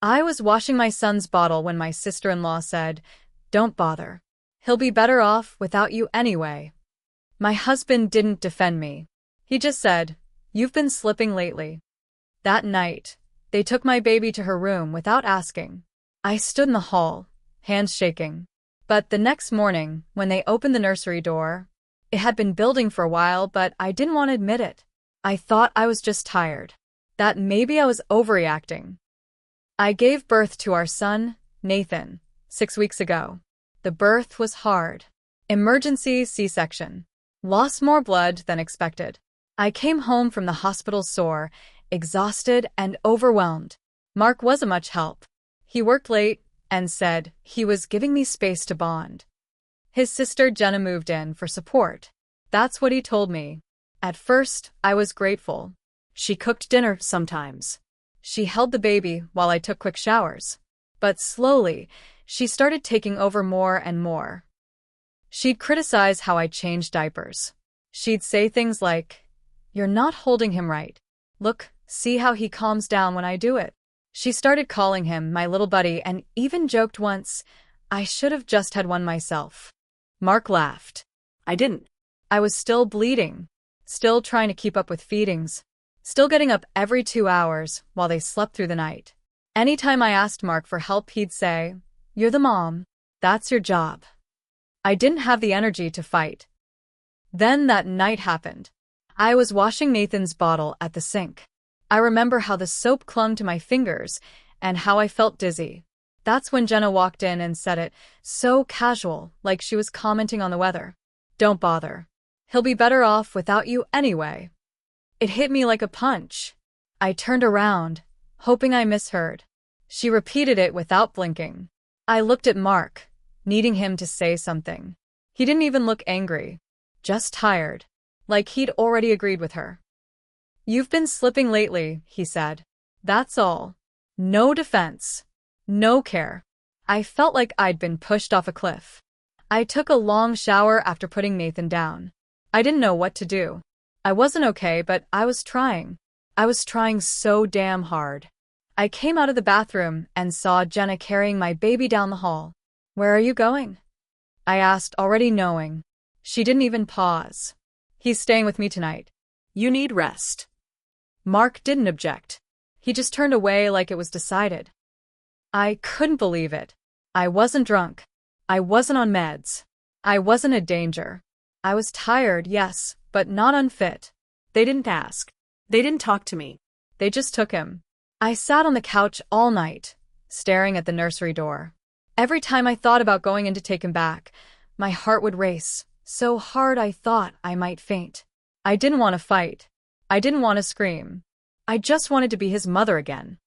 I was washing my son's bottle when my sister-in-law said, "Don't bother. He'll be better off without you anyway." My husband didn't defend me. He just said, "You've been slipping lately." That night, they took my baby to her room without asking. I stood in the hall, hands shaking. But the next morning, when they opened the nursery door, it had been building for a while, but I didn't want to admit it. I thought I was just tired. That maybe I was overreacting. I gave birth to our son, Nathan, 6 weeks ago. The birth was hard. Emergency C-section. Lost more blood than expected. I came home from the hospital sore, exhausted and overwhelmed. Mark wasn't much help. He worked late and said he was giving me space to bond. His sister Jenna moved in for support. That's what he told me. At first, I was grateful. She cooked dinner sometimes. She held the baby while I took quick showers. But slowly, she started taking over more and more. She'd criticize how I changed diapers. She'd say things like, "You're not holding him right. Look, see how he calms down when I do it." She started calling him my little buddy and even joked once, "I should have just had one myself." Mark laughed. I didn't. I was still bleeding, still trying to keep up with feedings, still getting up every 2 hours while they slept through the night. Anytime I asked Mark for help, he'd say, "You're the mom. That's your job." I didn't have the energy to fight. Then that night happened. I was washing Nathan's bottle at the sink. I remember how the soap clung to my fingers and how I felt dizzy. That's when Jenna walked in and said it, so casual, like she was commenting on the weather. "Don't bother. He'll be better off without you anyway." It hit me like a punch. I turned around, hoping I misheard. She repeated it without blinking. I looked at Mark, needing him to say something. He didn't even look angry, just tired, like he'd already agreed with her. "You've been slipping lately," he said. That's all. No defense. No care. I felt like I'd been pushed off a cliff. I took a long shower after putting Nathan down. I didn't know what to do. I wasn't okay, but I was trying. I was trying so damn hard. I came out of the bathroom and saw Jenna carrying my baby down the hall. "Where are you going?" I asked, already knowing. She didn't even pause. "He's staying with me tonight. You need rest." Mark didn't object. He just turned away like it was decided. I couldn't believe it. I wasn't drunk. I wasn't on meds. I wasn't a danger. I was tired, yes, but not unfit. They didn't ask. They didn't talk to me. They just took him. I sat on the couch all night, staring at the nursery door. Every time I thought about going in to take him back, my heart would race, so hard I thought I might faint. I didn't want to fight. I didn't want to scream. I just wanted to be his mother again.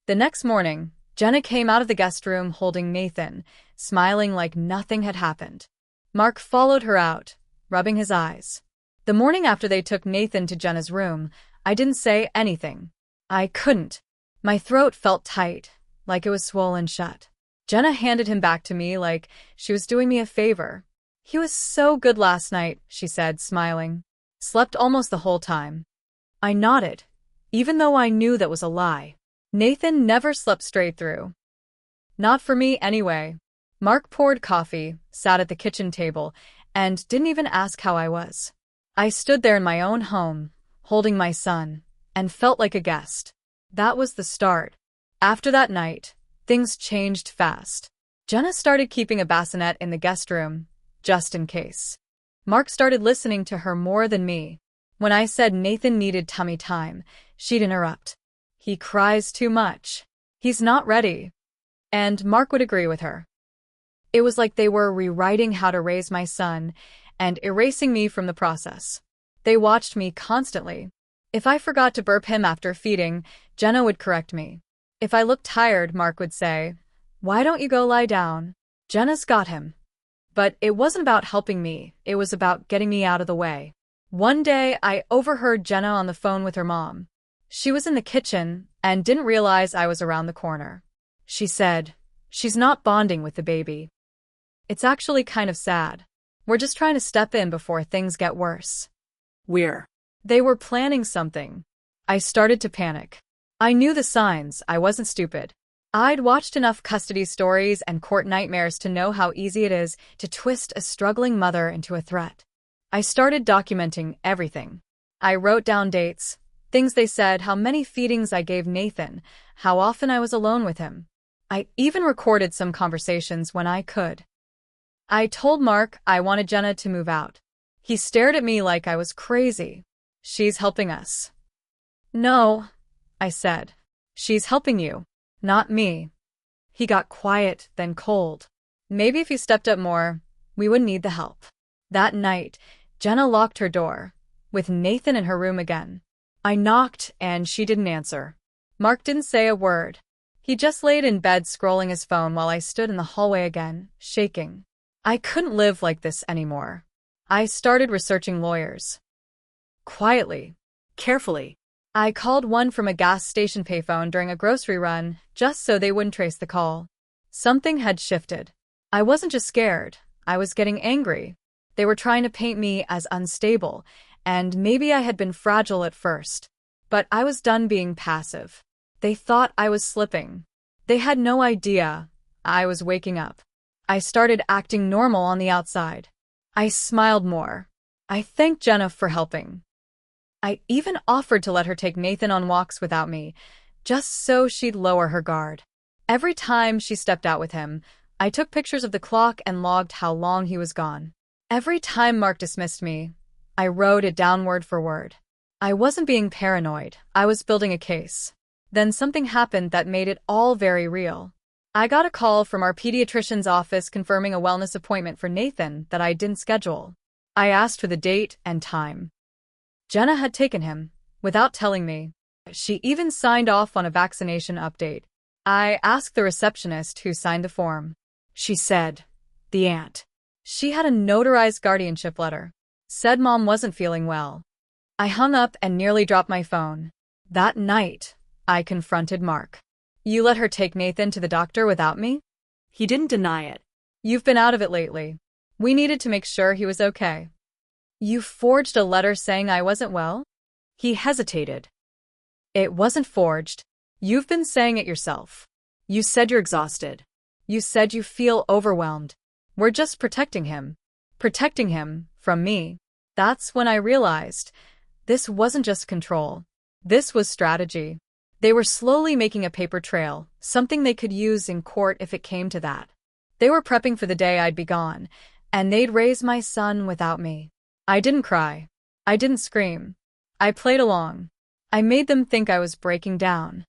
The next morning, Jenna came out of the guest room holding Nathan, smiling like nothing had happened. Mark followed her out, rubbing his eyes. The morning after they took Nathan to Jenna's room, I didn't say anything. I couldn't. My throat felt tight, like it was swollen shut. Jenna handed him back to me like she was doing me a favor. "He was so good last night," she said, smiling. "Slept almost the whole time." I nodded, even though I knew that was a lie. Nathan never slept straight through. Not for me anyway. Mark poured coffee, sat at the kitchen table, and didn't even ask how I was. I stood there in my own home, holding my son, and felt like a guest. That was the start. After that night, things changed fast. Jenna started keeping a bassinet in the guest room, just in case. Mark started listening to her more than me. When I said Nathan needed tummy time, she'd interrupt. "He cries too much. He's not ready." And Mark would agree with her. It was like they were rewriting how to raise my son and erasing me from the process. They watched me constantly. If I forgot to burp him after feeding, Jenna would correct me. If I looked tired, Mark would say, "Why don't you go lie down? Jenna's got him." But it wasn't about helping me, it was about getting me out of the way. One day, I overheard Jenna on the phone with her mom. She was in the kitchen and didn't realize I was around the corner. She said, "She's not bonding with the baby. It's actually kind of sad. We're just trying to step in before things get worse." They were planning something. I started to panic. I knew the signs, I wasn't stupid. I'd watched enough custody stories and court nightmares to know how easy it is to twist a struggling mother into a threat. I started documenting everything. I wrote down dates, things they said, how many feedings I gave Nathan, how often I was alone with him. I even recorded some conversations when I could. I told Mark I wanted Jenna to move out. He stared at me like I was crazy. She's helping us. No, I said. She's helping you, not me. He got quiet, then cold. Maybe if he stepped up more, we would need the help. That night, Jenna locked her door, with Nathan in her room again. I knocked, and she didn't answer. Mark didn't say a word. He just laid in bed scrolling his phone while I stood in the hallway again, shaking. I couldn't live like this anymore. I started researching lawyers. Quietly, carefully. I called one from a gas station payphone during a grocery run, just so they wouldn't trace the call. Something had shifted. I wasn't just scared, I was getting angry. They were trying to paint me as unstable, and maybe I had been fragile at first. But I was done being passive. They thought I was slipping. They had no idea I was waking up. I started acting normal on the outside. I smiled more. I thanked Jenna for helping. I even offered to let her take Nathan on walks without me, just so she'd lower her guard. Every time she stepped out with him, I took pictures of the clock and logged how long he was gone. Every time Mark dismissed me, I wrote it down word for word. I wasn't being paranoid, I was building a case. Then something happened that made it all very real. I got a call from our pediatrician's office confirming a wellness appointment for Nathan that I didn't schedule. I asked for the date and time. Jenna had taken him, without telling me. She even signed off on a vaccination update. I asked the receptionist who signed the form. She said, the aunt. She had a notarized guardianship letter. Said Mom wasn't feeling well. I hung up and nearly dropped my phone. That night, I confronted Mark. You let her take Nathan to the doctor without me? He didn't deny it. You've been out of it lately. We needed to make sure he was okay. You forged a letter saying I wasn't well? He hesitated. It wasn't forged. You've been saying it yourself. You said you're exhausted. You said you feel overwhelmed. We're just protecting him. Protecting him from me. That's when I realized this wasn't just control. This was strategy. They were slowly making a paper trail, something they could use in court if it came to that. They were prepping for the day I'd be gone, and they'd raise my son without me. I didn't cry. I didn't scream. I played along. I made them think I was breaking down.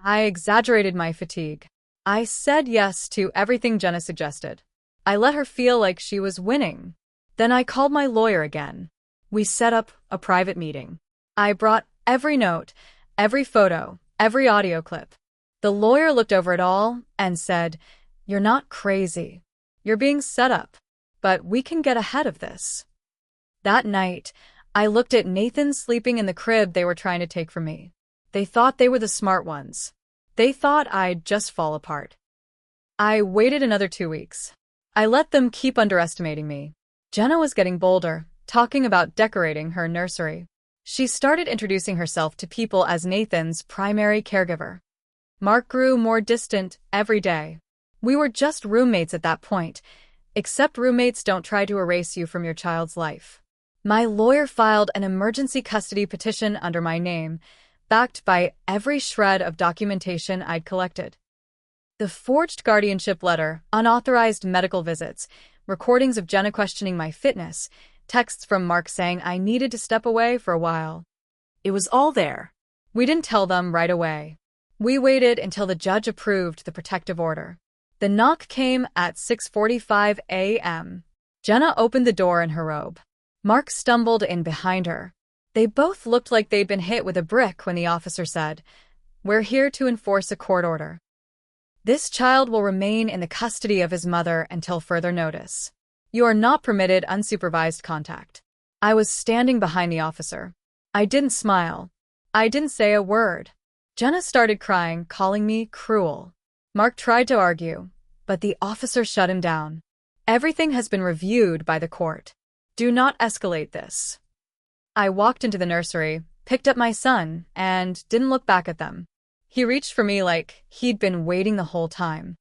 I exaggerated my fatigue. I said yes to everything Jenna suggested. I let her feel like she was winning. Then I called my lawyer again. We set up a private meeting. I brought every note, every photo, every audio clip. The lawyer looked over it all and said, "You're not crazy. You're being set up. But we can get ahead of this." That night, I looked at Nathan sleeping in the crib they were trying to take from me. They thought they were the smart ones. They thought I'd just fall apart. I waited another 2 weeks. I let them keep underestimating me. Jenna was getting bolder, talking about decorating her nursery. She started introducing herself to people as Nathan's primary caregiver. Mark grew more distant every day. We were just roommates at that point, except roommates don't try to erase you from your child's life. My lawyer filed an emergency custody petition under my name, backed by every shred of documentation I'd collected. The forged guardianship letter, unauthorized medical visits, recordings of Jenna questioning my fitness, texts from Mark saying I needed to step away for a while. It was all there. We didn't tell them right away. We waited until the judge approved the protective order. The knock came at 6:45 a.m. Jenna opened the door in her robe. Mark stumbled in behind her. They both looked like they'd been hit with a brick when the officer said, "We're here to enforce a court order. This child will remain in the custody of his mother until further notice. You are not permitted unsupervised contact." I was standing behind the officer. I didn't smile. I didn't say a word. Jenna started crying, calling me cruel. Mark tried to argue, but the officer shut him down. "Everything has been reviewed by the court. Do not escalate this." I walked into the nursery, picked up my son, and didn't look back at them. He reached for me like he'd been waiting the whole time.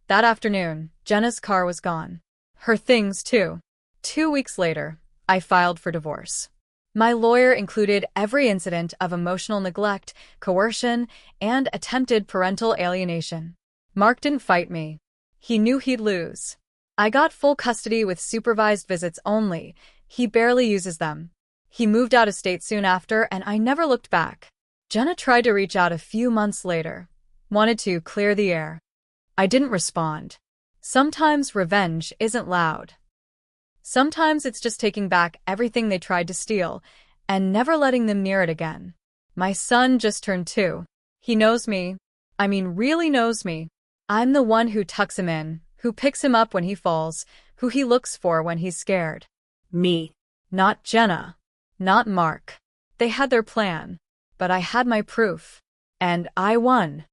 That afternoon, Jenna's car was gone. Her things, too. 2 weeks later, I filed for divorce. My lawyer included every incident of emotional neglect, coercion, and attempted parental alienation. Mark didn't fight me. He knew he'd lose. I got full custody with supervised visits only. He barely uses them. He moved out of state soon after, and I never looked back. Jenna tried to reach out a few months later. Wanted to clear the air. I didn't respond. Sometimes revenge isn't loud. Sometimes it's just taking back everything they tried to steal and never letting them near it again. My son just turned 2. He knows me. I mean, really knows me. I'm the one who tucks him in, who picks him up when he falls, who he looks for when he's scared. Me. Not Jenna. Not Mark. They had their plan, but I had my proof. And I won.